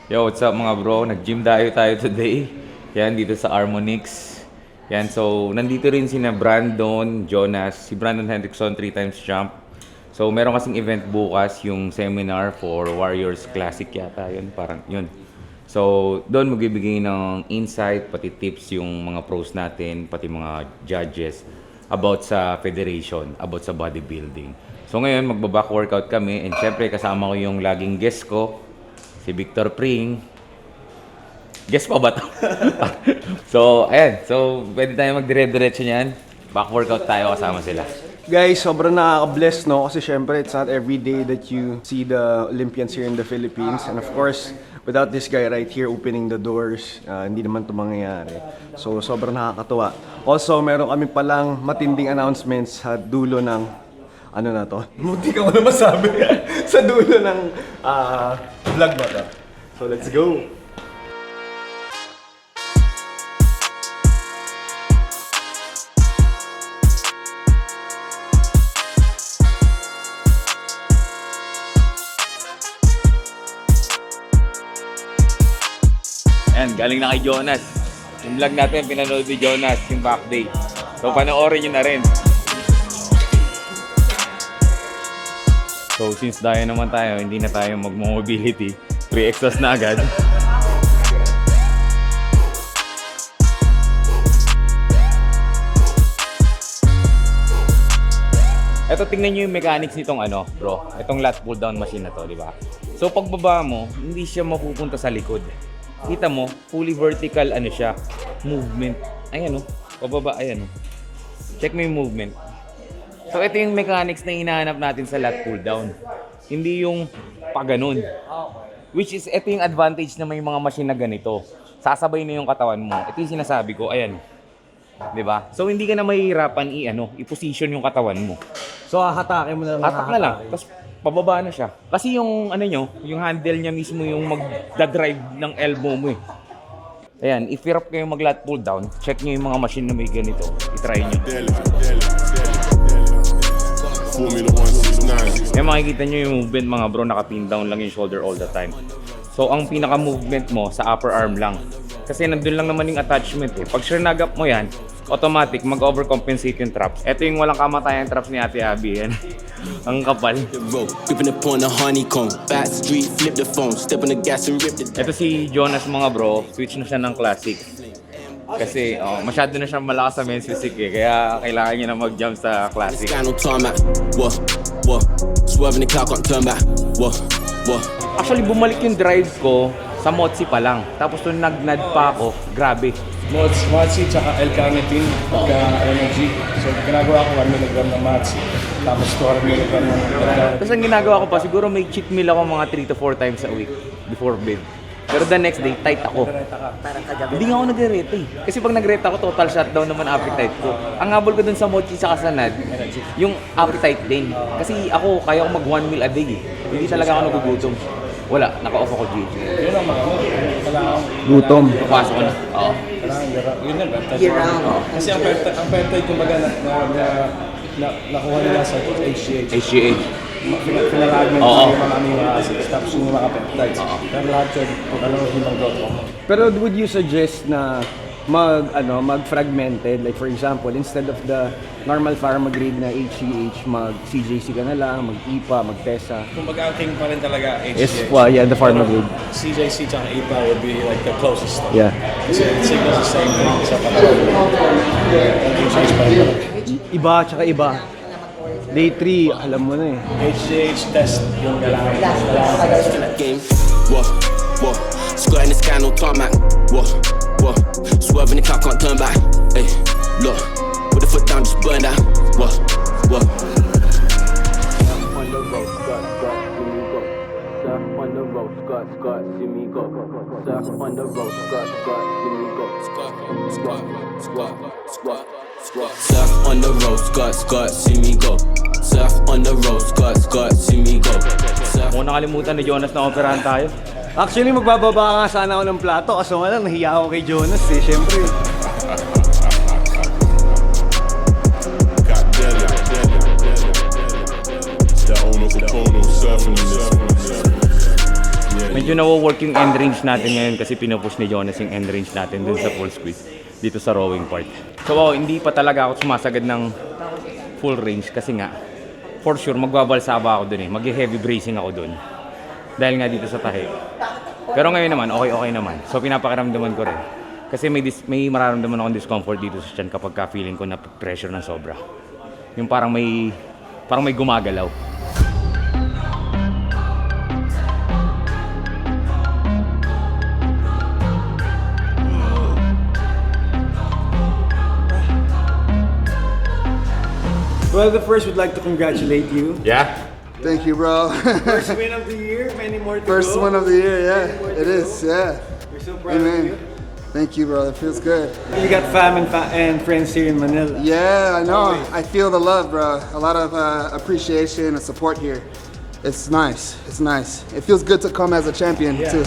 Yo, what's up mga bro? Nag-gym tayo today. Yan, dito sa Harmonix. Yan, so nandito rin sina Brandon, Jonas, si Brandon Hendrickson, 3 times champ. So meron kasing event bukas, yung seminar for Warriors Classic yata, yun, parang yun. So doon magbibigay ng insight, pati tips yung mga pros natin, pati mga judges about sa federation, about sa bodybuilding. So ngayon magba-back workout kami and syempre kasama ko yung laging guest ko, si Victor Pring. Guess pa ba to? So, ayan. So, pwede tayo magdire-diretso niyan. Back workout tayo kasama sila. Guys, sobrang nakaka-bless, no? Kasi syempre, it's not every day that you see the Olympians here in the Philippines. And of course, without this guy right here opening the doors, hindi naman ito mangyayari. So, sobrang nakakatuwa. Also, meron kami palang matinding announcements sa dulo ng, ano na to? Hindi ka wala masabi. Sa dulo ng vlog ba to? So, let's go! Ayan, galing na kay Jonas. Yung vlog natin, pinanood ni Jonas, yung back day. So, panoorin nyo na rin. So, since dahil naman tayo, hindi na tayo mag-mobility. 3 extras na agad. Ito, tingnan nyo yung mechanics nitong bro. Itong lat pull down machine na to, di ba? So, pagbaba mo, hindi siya mapupunta sa likod. Kita mo, fully vertical siya, movement. Ayan pababa, ayan Check mo yung movement. So ito yung mechanics na hinahanap natin sa lat pull down. Hindi yung paganon. Which is, ito yung advantage na may mga machine na ganito. Sasabay na yung katawan mo. Ito yung sinasabi ko, ayan. 'Di ba? So hindi ka na mahihirapan i-position yung katawan mo. So, hahatakin mo na lang. Hatak na lang. Tapos pababa na siya. Kasi yung yung handle niya mismo yung magda-drive ng elbow mo eh. Ayan, if hirap kayo mag-lat pull down, check nyo yung mga machine na may ganito. I-try nyo. Kaya makikita nyo yung movement mga bro, naka-pin down lang yung shoulder all the time. So ang pinaka-movement mo sa upper arm lang. Kasi nandun lang naman yung attachment eh. Pag sure-nagap mo yan, automatic mag-overcompensate yung traps. Ito yung walang kamatayan traps ni Ate Abby yan. Ang kapal. Ito si Jonas mga bro, switch na siya ng classic. Kasi masyado na siyang malakas sa men's physique eh. Kaya kailangan niya na mag-jump sa classic. Actually bumalik yung drive ko sa Motsi pa lang. Tapos nung nag-nad pa ako, grabe. Motsi tsaka L-carnitine pagka energy. So ginagawa ko 1 mg ng Motsi. Tapos 200 mg ng L-carnitine. Tapos ang ginagawa ko pa, siguro may cheat meal ako mga 3 to 4 times a week before bed. Pero the next day, tight ako. Hindi nga ako nag-reta eh. Kasi pag nag-reta ako, total shutdown naman appetite ko. Ang habol ko dun sa Mochi sa Kasanad, yung appetite din. Kasi ako, kaya ko mag 1 meal a day eh. Hindi talaga ako nagugutom. Wala, naka-off ako GH. Yun ang mga kailangan. Gutom. Papasok ko na. Oo. Yun ang peptide. Kasi ang peptide kumbaga nakuha nila sa HGH. HGH. Pinaragment yung mga amino acids tapos yung mga peptides. Pero lahat yun, human growth hormone. Pero would you suggest na mag-fragmented, like for example, instead of the normal pharma grade na HCH, mag-CJC ka na lang, mag-IPA, mag-TESA? Kumbaga ang king pa rin talaga HGH. Yeah, the pharma grade. CJC tsaka IPA would be like the closest. Yeah. Kasi it signals the same thing sa katawan. HGH pa rin talaga. Iba, tsaka iba. Day 3, alam mo na eh. HGH test yung kailangan. Game, whoa, whoa. Squirting the sky, no tarmac, whoa, whoa. Swerving the car, can't turn back. Hey, look, with the foot down, just burn that. Whoa, whoa. On the road, skirt, skirt, see me go. Surf on the road, skirt, skirt, see me go. Surf on the road, skirt, skirt, see me go. Squirt, squirt, squirt, squirt, squirt. Surf on the road, skirt, skirt, see me go. Surf on the road, skirt, skirt, see me go. Kung nakalimutan ni Jonas na operahan tayo. Actually, magbababa nga sana ako ng plato kaso nga lang, nahiya ako kay Jonas eh, syempre. Medyo nawo-work yung end range natin ngayon kasi pinupush ni Jonas yung end range natin dun sa full squeeze dito sa rowing part. So hindi pa talaga ako sumasagad ng full range kasi nga for sure magbabalsaba ako dun eh. Mag-heavy bracing ako dun. Dahil nga dito sa tahi. Pero ngayon naman, okay naman. So pinapakiramdaman ko rin. Kasi may mararamdaman akong discomfort dito sa tiyan kapag ka-feeling ko na pressure ng sobra. Yung parang may gumagalaw. Well, first we'd like to congratulate you. Yeah? Thank you, bro. First win of the year, many more to First go. one of the year, yeah. It is, yeah. We're so proud of you. Thank you, bro. It feels good. You got fam and friends here in Manila. Yeah, I know. I feel the love, bro. A lot of appreciation and support here. It's nice. It's nice. It feels good to come as a champion, too.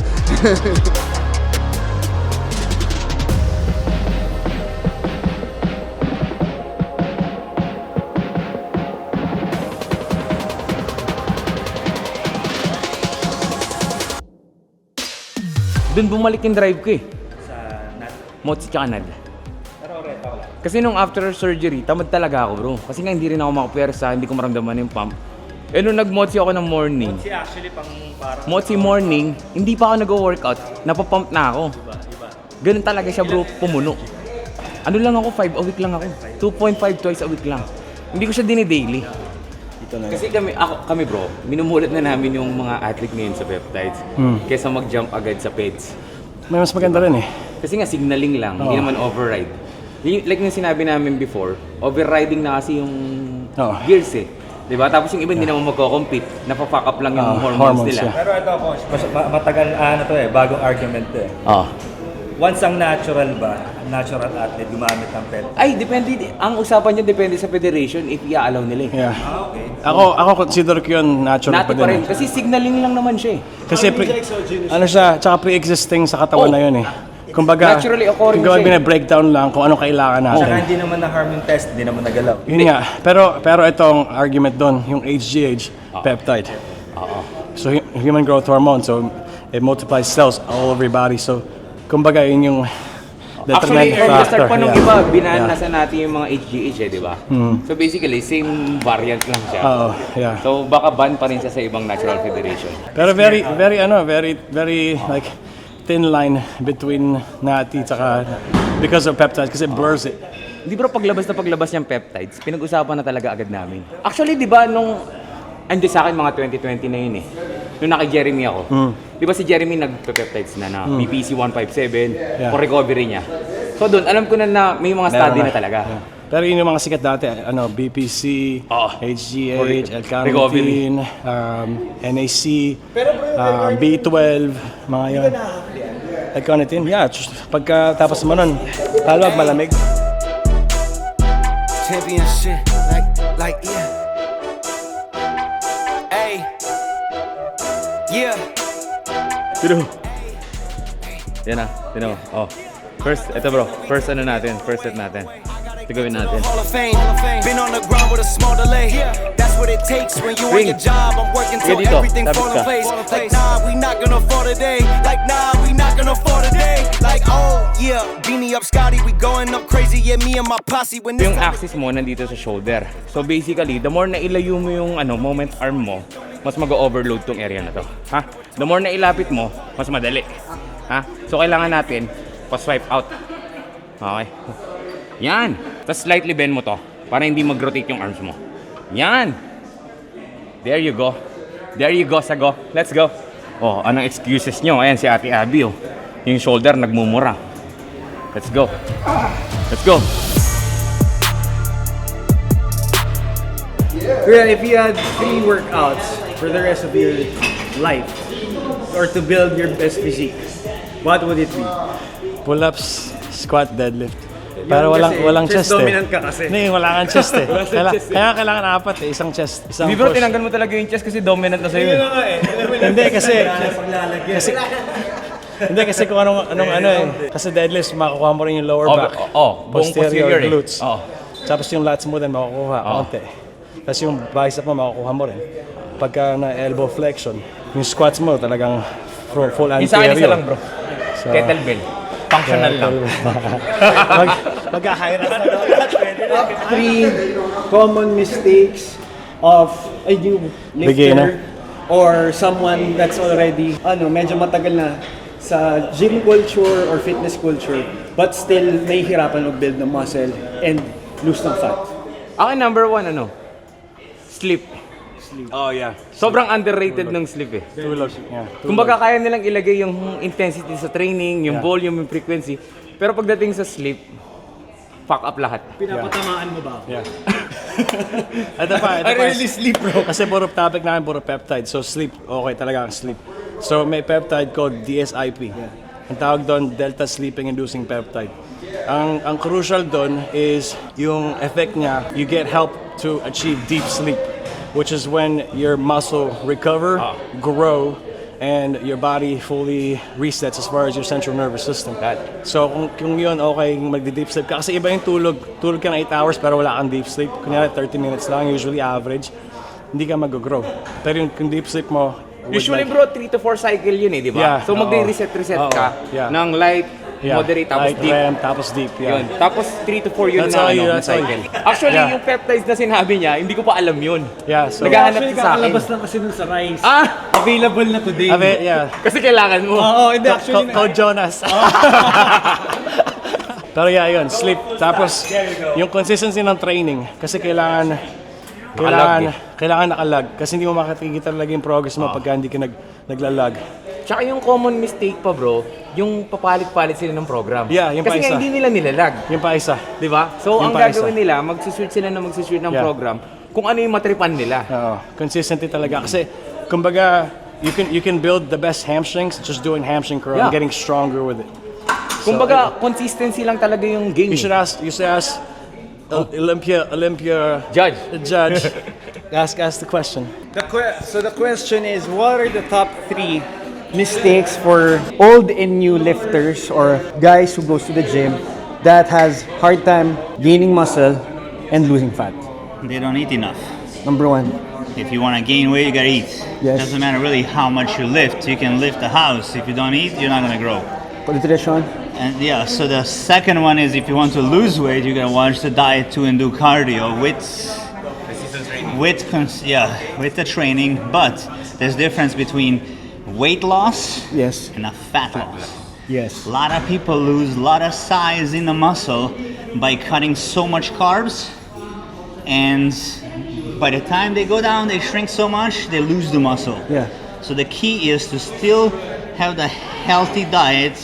Doon bumalik yung drive ko eh. Sa NAD? Motsi tsaka NAD. Kasi nung after surgery, tamad talaga ako bro. Kasi nga hindi rin ako makapwersa, hindi ko maramdaman yung pump. Eh nung nag-motsi ako ng morning. Motsi actually pang parang... Motsi morning, hindi pa ako nag-workout, napapump na ako. Ganun talaga siya bro, pumuno. Ano lang ako, 5 a week lang ako. 2.5 twice a week lang. Hindi ko siya dini-daily. Kasi kami bro, minumulat na namin yung mga athlete ngayon sa peptides kaysa mag-jump agad sa peds. May mas maganda rin eh. Kasi nga signaling lang, hindi naman override. Like yung sinabi namin before, overriding na kasi yung gears eh. Diba? Tapos yung iba hindi naman magko-compete, napafuck up lang yung hormones nila. Yeah. Pero ito, coach, matagal bagong argument to eh. Once ang natural athlete gumamit ng pet. Ay, depende. Ang usapan niya depende sa federation if i-allow nila eh. Yeah. Okay. Ako consider ko yun natural Nati pa pa din. rin. Kasi signaling lang naman siya eh. Kasi tsaka pre-existing sa katawan na yun eh. Kumbaga, Naturally occurring kumbaga siya eh. bina-breakdown lang kung anong kailangan Saka natin. hindi naman na-harm yung test, hindi naman nagalaw. Yun nga. Pero itong argument doon, yung HGH, peptide. So human growth hormone, so it multiplies cells all over your body. So kumbaga yun yung Actually, from the start pa nung yeah. iba, binanasan natin yung mga HGH eh, di ba? So basically, same variant lang siya. Oo, yeah. So baka ban pa rin siya sa ibang natural federation. Pero very like thin line between nati tsaka because of peptides kasi it blurs it. Hindi bro, paglabas niyang peptides, pinag-usapan na talaga agad namin. Actually, di ba, nung andi sa akin mga 2020 na yun eh. Nung naki-Jeremy ako. Di ba si Jeremy nagpe-peptides na BPC 157 for recovery niya. So doon, alam ko na may mga study na talaga. Yeah. Pero yun yung mga sikat dati, BPC, HGH, L-carnitine, NAC, B12, mga yun. L-carnitine, yeah. Pagkatapos mo nun, talwag, malamig. Championship, like yeah. Hey, yeah. Pero, yan na, tinan mo. Oh. First set natin. Ito gawin natin. Hall of Fame. Been on the ground with a small delay. That's what it takes when you on your job. I'm working till Sige dito, everything tapos fall in ka. place. Like nah, we not gonna fall today. Like nah, we not gonna fall today. Like oh yeah, beanie up Scotty, we going up crazy. Yeah, me and my posse when this Yung axis mo nandito sa shoulder. So basically, the more na ilayo mo yung moment arm mo, mas mag-overload tong area na to. Ha? The more na ilapit mo, mas madali. Ha? So kailangan natin pa-swipe out. Okay. Yan. Tapos slightly bend mo to para hindi mag-rotate yung arms mo. Yan. There you go. There you go, sago. Let's go. Oh, anong excuses nyo? Ayan si Ate Abby, oh. Yung shoulder nagmumura. Let's go. Let's go. Well, if you had 3 workouts for the rest of your life, or to build your best physique, what would it be? Pull-ups, squat, deadlift. Pero walang chest eh. dominant ka kasi. Hindi, wala kang chest eh. Kaya kailangan 4 eh. Isang chest, isang Hindi bro, push. tinanggal mo talaga yung chest kasi dominant na sa'yo. Hindi kasi hindi kasi kung anong eh. Kasi deadlift makukuha mo rin yung lower back. Buong posterior eh. glutes. Oh. Tapos yung lats mo din makukuha konti. Tapos yung bicep mo makukuha mo rin. Pagka na elbow flexion, yung squats mo talagang full Yung sa akin, isa anterior. lang bro. Kettlebell. Functional lang. Mag-hire na. Three common mistakes of a new lifter Beginner. or someone that's already medyo matagal na sa gym culture or fitness culture but still nahihirapan mag-build ng muscle and lose ng fat. Akin number 1, sleep. Oh yeah. Sobrang underrated ng sleep eh. Tulog. Yeah. Kumbaga kaya nilang ilagay yung intensity sa training, yung volume, yung frequency. Pero pagdating sa sleep, fuck up lahat. Pinapatamaan mo ba? Yeah. Ito pa. I really sleep bro. Kasi puro topic namin, puro peptide. So sleep, okay talaga ang sleep. So may peptide called DSIP. Ang tawag doon, Delta Sleeping Inducing Peptide. Ang crucial doon is yung effect niya, you get help to achieve deep sleep, which is when your muscle recover, grow, and your body fully resets as far as your central nervous system. So kung yun, okay, magdi-deep sleep ka. Kasi iba yung tulog ka ng 8 hours pero wala kang deep sleep. Kunyari 30 minutes lang, usually average, hindi ka mag-grow. Pero yung deep sleep mo, Usually bro, 3 to 4 cycle yun eh, di ba? Yeah, So magre-reset ka yeah. ng light, moderate, tapos light, deep. REM, tapos deep. Yeah. Yun. Tapos 3 to 4 yun That's na, all you- na that's all cycle. you- Actually, Yeah. yung peptides na sinabi niya, hindi ko pa alam yun. Yeah, so Naghahanap siya sa akin. lang kasi nun sa Rise. Ah! Available na today. yeah. Kasi kailangan mo. Oo, hindi actually. Code Jonas. Pero yeah, yun, sleep. Tapos yung consistency ng training kasi kailangan nakalag kasi hindi mo makikita talaga yung progress mo pagka hindi ka naglalag. Tsaka yung common mistake pa bro, yung papalit-palit sila ng program. Yeah, yung Kasi pa nga isa. hindi nila nilalag. Yung pa isa. Di ba? So Yung ang pa gagawin isa. nila, magsiswitch sila na magsiswitch ng Yeah. program kung ano yung matripan nila. Oo, consistently talaga kasi kumbaga you can build the best hamstrings just doing hamstring curl Yeah. and getting stronger with it. Kumbaga, consistency lang talaga yung game. You should ask Olympia judge. ask the question. So the question is, what are the top 3 mistakes for old and new lifters or guys who goes to the gym that has hard time gaining muscle and losing fat? They don't eat enough. Number 1. If you want to gain weight, you gotta eat. Yes. Doesn't matter really how much you lift. You can lift a house. If you don't eat, you're not gonna grow. Nutrition. And yeah, so the second one is if you want to lose weight, you gotta watch the diet too and do cardio with the training. But there's difference between weight loss Yes. and a fat loss. Yes. A lot of people lose a lot of size in the muscle by cutting so much carbs, and by the time they go down, they shrink so much, they lose the muscle. Yeah. So the key is to still have the healthy diet,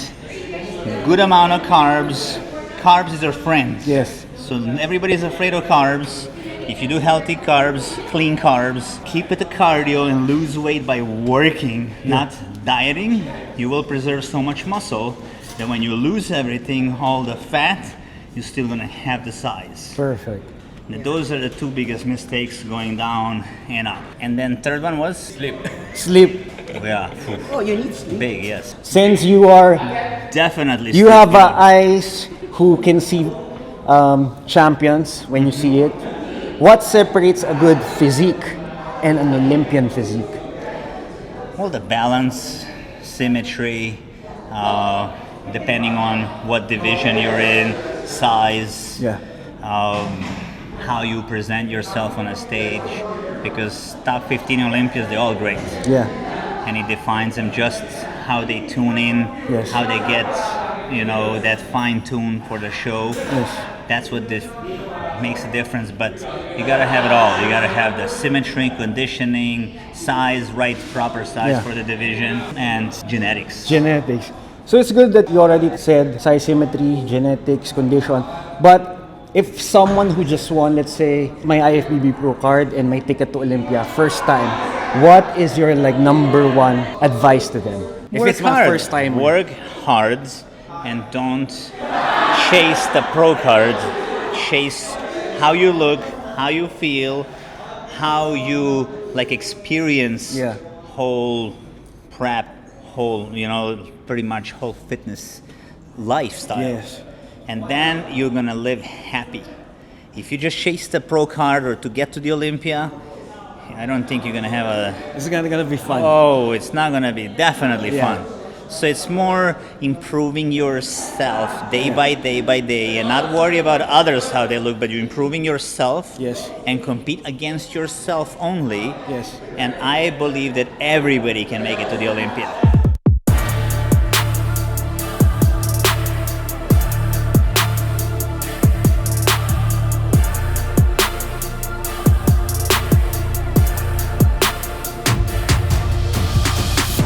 good amount of carbs. Carbs is our friend. Yes. So everybody's afraid of carbs. If you do healthy carbs, clean carbs, keep it to cardio and lose weight by working, not dieting, you will preserve so much muscle that when you lose everything, all the fat, you're still gonna have the size. Perfect. And those are the 2 biggest mistakes going down and up. And then third one was sleep. Sleep. Yeah. Oh, you need sleep. Big, yes. Since you are, Definitely. you sleep, have yeah. eyes who can see champions when you see it. What separates a good physique and an Olympian physique? Well, the balance, symmetry, depending on what division you're in, size, Yeah. how you present yourself on a stage. Because top 15 Olympians, they're all great. Yeah. And it defines them just how they tune in, Yes. how they get, that fine tune for the show. Yes. That's what makes a difference. But you gotta have it all. You gotta have the symmetry, conditioning, size, right, proper size Yeah. for the division, and genetics. Genetics. So it's good that you already said size, symmetry, genetics, condition. But if someone who just won, let's say, my IFBB Pro card and my ticket to Olympia first time, what is your number 1 advice to them? If Work it's my hard. first time. Work hard and don't chase the pro card. Chase how you look, how you feel, how you experience Yeah. whole prep, pretty much whole fitness lifestyle. Yes. And then you're gonna live happy. If you just chase the pro card or to get to the Olympia, I don't think you're gonna have a. It's gonna be fun. Oh, it's not gonna be definitely Yeah. fun. So it's more improving yourself day by day, and not worry about others how they look, but you're improving yourself. Yes. And compete against yourself only. Yes. And I believe that everybody can make it to the Olympia.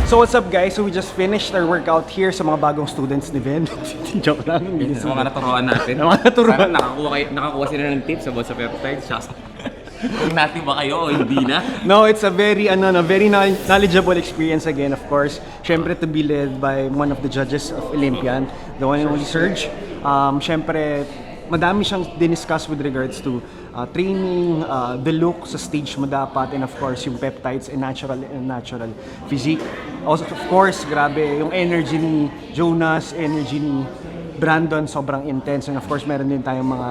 So what's up guys? So we just finished our workout here sa mga bagong students ni Ben. Joke lang. Sa mga naturuan natin. Mga naturuan. Sana nakakuha sila ng tips about sa peptides. Kung natin ba kayo o hindi na. No, it's a very very knowledgeable experience again, of course. Syempre to be led by one of the judges of Olympian, the one and only Serge. Syempre madami siyang diniscuss with regards to training, the look sa stage mo dapat, and of course yung peptides and natural physique. Also, of course, grabe yung energy ni Jonas, energy ni Brandon, sobrang intense. And of course, meron din tayong mga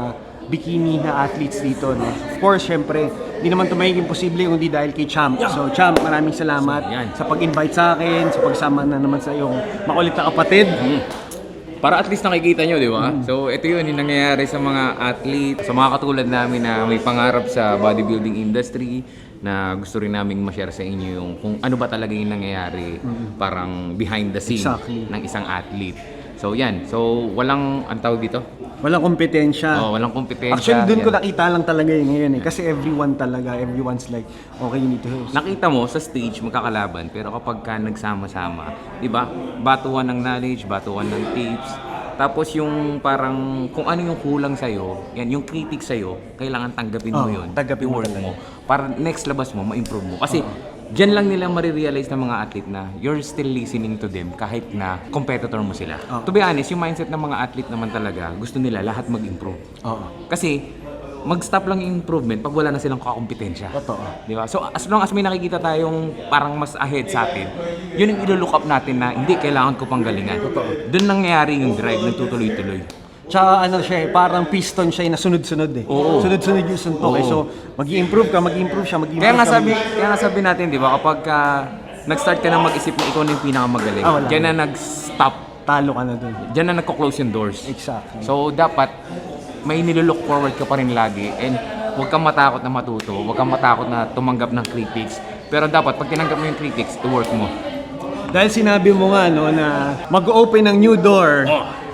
bikini na athletes dito, no? Of course, syempre, hindi naman ito magiging posible kung di dahil kay Champ. So, Champ, maraming salamat sa pag-invite sa akin, sa pagsama na naman sa iyong makulit na kapatid. Para at least nakikita nyo, di ba? So, ito yun yung nangyayari sa mga athlete, sa mga katulad namin na may pangarap sa bodybuilding industry, na gusto rin naming ma-share sa inyo yung kung ano ba talaga yung nangyayari parang behind the scene ng isang athlete. So, yan. So, walang, ang tawag dito? Walang kompetensya. Oh, walang kompetensya. Actually, doon ko Yan. nakita lang talaga yun ngayon eh. Kasi everyone's like, okay, you need to host. Nakita mo sa stage magkakalaban, pero kapag ka nagsama-sama, di ba? Batuhan ng knowledge, batuhan ng tips. Tapos yung parang kung ano yung kulang sa'yo, yan, yung critic sa'yo, kailangan tanggapin mo yun. tanggapin yung mo work talaga. mo. Para next labas mo, ma-improve mo. Kasi dyan lang nila marirealize ng mga athlete na you're still listening to them kahit na competitor mo sila. To be honest, yung mindset ng mga athlete naman talaga, gusto nila lahat mag-improve. Kasi mag-stop lang yung improvement pag wala na silang kakompetensya. Totoo. Di ba? So as long as may nakikita tayong parang mas ahead sa atin, yun yung ilo-look up natin na hindi kailangan ko pang galingan. Doon nangyayari yung drive ng tutuloy-tuloy. Tsaka ano siya eh, parang piston siya na sunod-sunod eh. Oo. Sunod-sunod yung suntok eh. Oo. So, mag-i-improve siya, mag-i-improve Kaya ka. nga sabi natin, di ba, kapag nag-start ka na mag-isip na ikaw na yung pinakamagaling, wala. diyan na nag-stop, Talo ka na dun. diyan na nagko-close yung doors. Exactly. So, dapat may nililook forward ka pa rin lagi and huwag kang matakot na matuto, huwag kang matakot na tumanggap ng critics. Pero dapat, pag tinanggap mo yung critics, to-work mo. Dahil sinabi mo nga no, na mag-open ng new door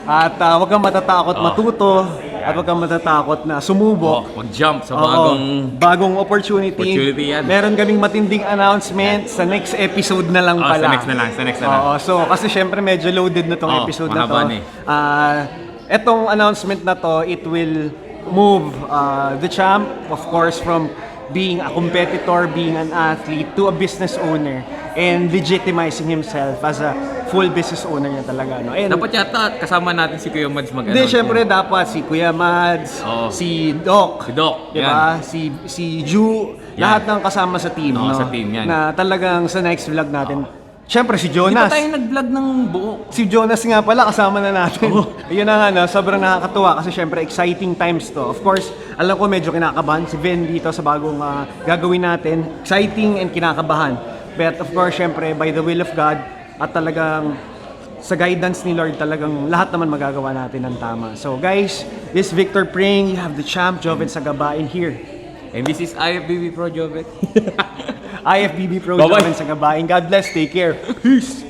at huwag kang matatakot matuto at huwag kang matatakot na sumubok. Mag-jump sa Oo, bagong opportunity. Opportunity yan. Meron kaming matinding announcement sa next episode na lang pala. Sa next na lang. Oo, so kasi syempre medyo loaded na tong episode na to. mahaba na eh. Etong announcement na to, it will move the Champ, of course, from being a competitor, being an athlete, to a business owner and legitimizing himself as a full business owner niya talaga. No? And Dapat yata kasama natin si Kuya Mads mag-announce. hindi, syempre dapat si Kuya Mads, Oo. si Doc, Si Doc, diba? Si Ju, lahat ng kasama sa team, Oo, no? sa team, yan. Na talagang sa next vlog natin. Syempre si Di ba Jonas. tayo nag-vlog ng buo? Si Jonas nga pala, kasama na natin. Ayun na nga, no? Sobrang nakakatuwa kasi syempre exciting times to. Of course, alam ko medyo kinakabahan si Ben dito sa bagong gagawin natin. Exciting and kinakabahan. But of course, syempre, by the will of God at talagang sa guidance ni Lord, talagang lahat naman magagawa natin ng tama. So guys, this is Victor praying. You have the Champ, Joven Sagabain here. And this is IFBB Pro Jovet. IFBB Pro Bye-bye. Joven Sagabain. God bless. Take care. Peace.